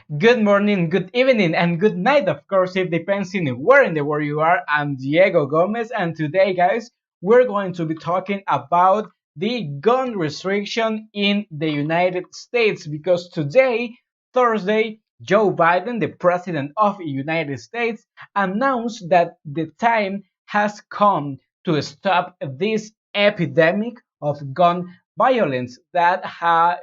Good morning, good evening, and good night, of course, it depends on where in the world you are. I'm Diego Gomez, and today, guys, we're going to be talking about the gun restriction in the United States because today, Thursday, Joe Biden, the president of the United States, announced that the time has come to stop this epidemic of gun violence.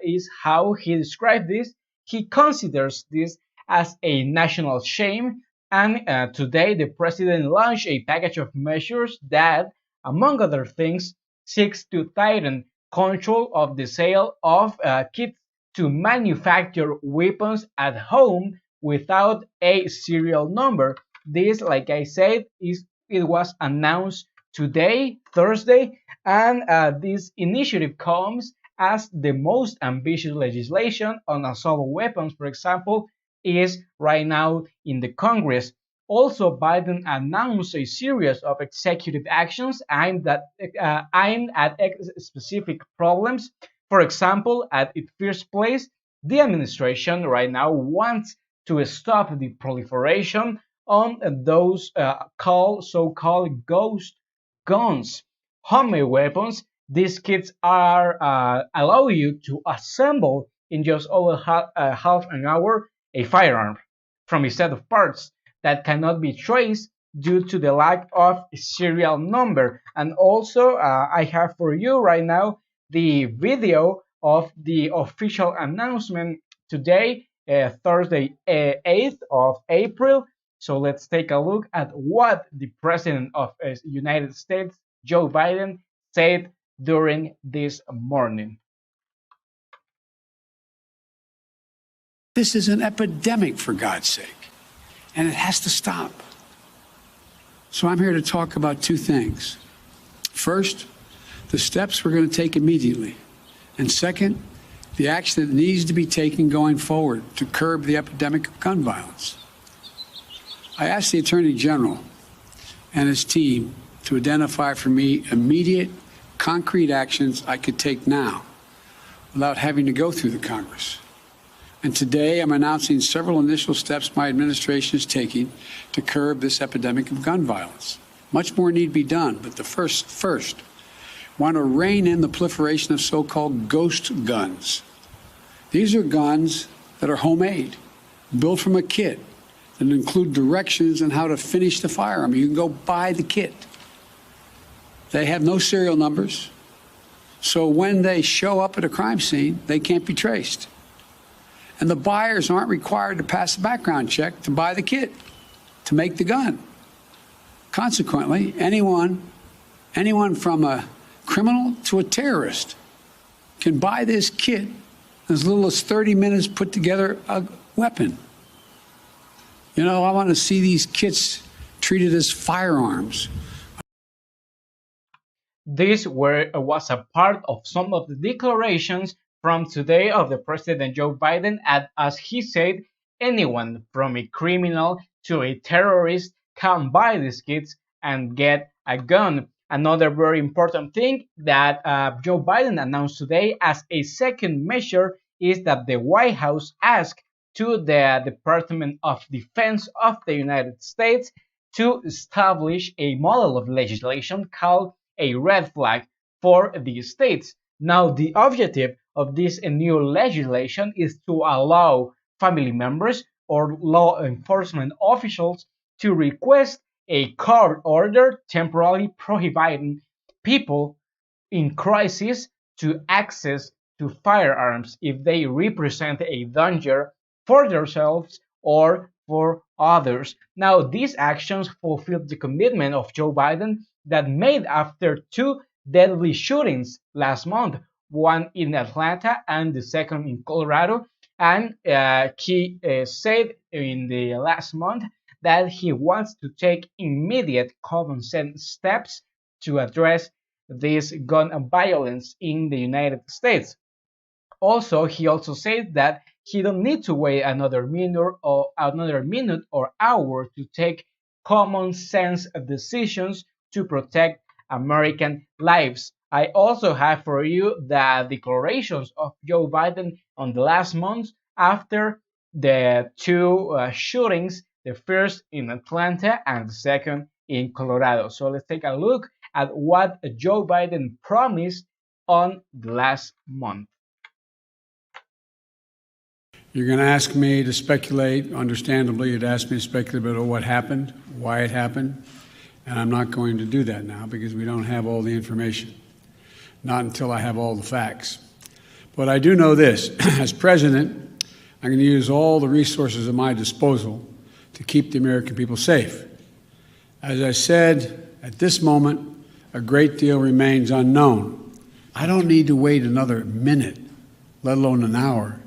Is how he described this. He considers this as a national shame, and today the president launched a package of measures that, among other things, seeks to tighten control of the sale of kits to manufacture weapons at home without a serial number. This, like I said, it was announced today, Thursday, and this initiative comes as the most ambitious legislation on assault weapons, for example, is right now in the Congress. Also, Biden announced a series of executive actions aimed at specific problems. For example, at its first place, the administration right now wants to stop the proliferation on those so-called ghost guns, homemade weapons. These kits are allow you to assemble in just over half an hour a firearm from a set of parts that cannot be traced due to the lack of serial number. And also, I have for you right now the video of the official announcement today, Thursday, 8th of April. So let's take a look at what the President of the United States, Joe Biden, said during this morning. This is an epidemic, for God's sake, and it has to stop. So I'm here to talk about two things. First, the steps we're going to take immediately. And second, the action that needs to be taken going forward to curb the epidemic of gun violence. I asked the Attorney General and his team to identify for me immediate, concrete actions I could take now without having to go through the Congress. And today I'm announcing several initial steps my administration is taking to curb this epidemic of gun violence. Much more need to be done, but the first, want to rein in the proliferation of so-called ghost guns. These are guns that are homemade, built from a kit, that include directions on how to finish the firearm. You can go buy the kit. They have no serial numbers, so when they show up at a crime scene, they can't be traced. And the buyers aren't required to pass a background check to buy the kit, to make the gun. Consequently, anyone from a criminal to a terrorist can buy this kit in as little as 30 minutes, put together a weapon. You know, I want to see these kits treated as firearms. This was a part of some of the declarations from today of the President Joe Biden, as he said, anyone from a criminal to a terrorist can buy these kits and get a gun. Another very important thing that Joe Biden announced today as a second measure is that the White House asked to the Department of Defense of the United States to establish a model of legislation called a red flag for the states. Now, the objective of this new legislation is to allow family members or law enforcement officials to request a court order temporarily prohibiting people in crisis to access to firearms if they represent a danger for themselves or for others. Now, these actions fulfill the commitment of Joe Biden that made after two deadly shootings last month, one in Atlanta and the second in Colorado. And he said in the last month that he wants to take immediate common sense steps to address this gun violence in the United States. Also, he also said that he don't need to wait another minute or hour to take common sense decisions to protect American lives. I also have for you the declarations of Joe Biden on the last month after the two shootings, the first in Atlanta and the second in Colorado. So let's take a look at what Joe Biden promised on the last month. You're going to ask me to speculate. Understandably, you'd ask me to speculate about what happened, why it happened, and I'm not going to do that now because we don't have all the information, not until I have all the facts. But I do know this. As president, I'm going to use all the resources at my disposal to keep the American people safe. As I said, at this moment, a great deal remains unknown. I don't need to wait another minute, let alone an hour,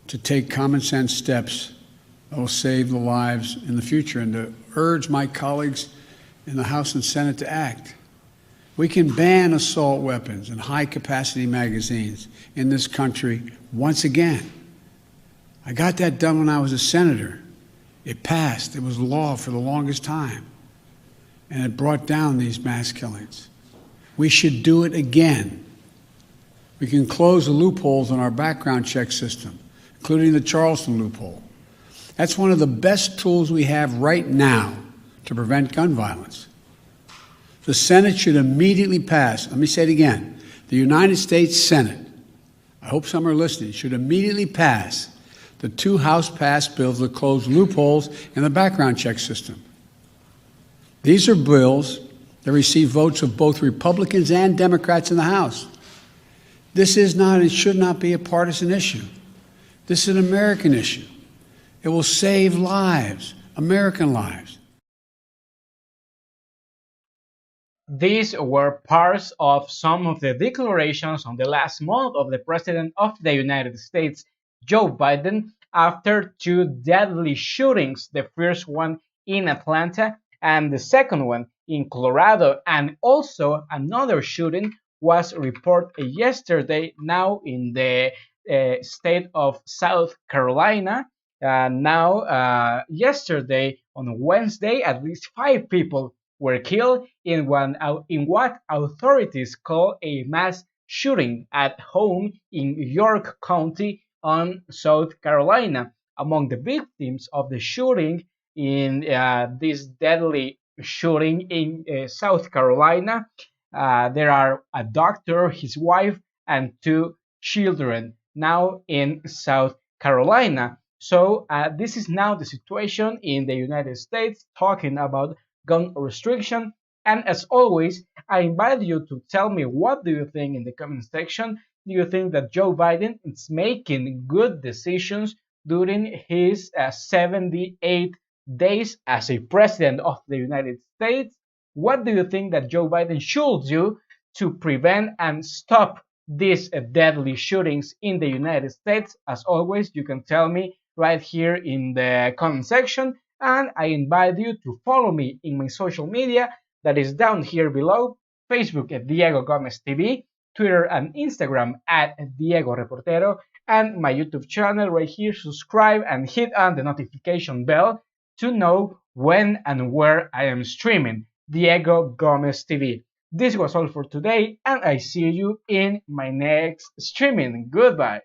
to take common sense steps that will save the lives in the future and to urge my colleagues in the House and Senate to act. We can ban assault weapons and high-capacity magazines in this country once again. I got that done when I was a senator. It passed. It was law for the longest time. And it brought down these mass killings. We should do it again. We can close the loopholes in our background check system, including the Charleston loophole. That's one of the best tools we have right now to prevent gun violence. The Senate should immediately pass, let me say it again, the United States Senate, I hope some are listening, should immediately pass the two House-passed bills that close loopholes in the background check system. These are bills that receive votes of both Republicans and Democrats in the House. This is not and should not be a partisan issue. This is an American issue. It will save lives, American lives. These were parts of some of the declarations on the last month of the President of the United States, Joe Biden, after two deadly shootings, the first one in Atlanta and the second one in Colorado, and also another shooting was reported yesterday now in the state of South Carolina. Yesterday on Wednesday, at least 5 people were killed in what authorities call a mass shooting at home in York County on South Carolina. Among the victims of the shooting in this deadly shooting in South Carolina, there are a doctor, his wife, and 2 children now in South Carolina. So this is now the situation in the United States, talking about gun restriction. And as always, I invite you to tell me, what do you think in the comment section? Do you think that Joe Biden is making good decisions during his 78 days as a president of the United States? What do you think that Joe Biden should do to prevent and stop these deadly shootings in the United States? As always, you can tell me right here in the comment section, and I invite you to follow me in my social media that is down here below: Facebook at Diego Gomez TV, Twitter and Instagram at Diego Reportero, and my YouTube channel right here. Subscribe and hit on the notification bell to know when and where I am streaming. Diego Gomez TV. This was all for today, and I see you in my next streaming. Goodbye.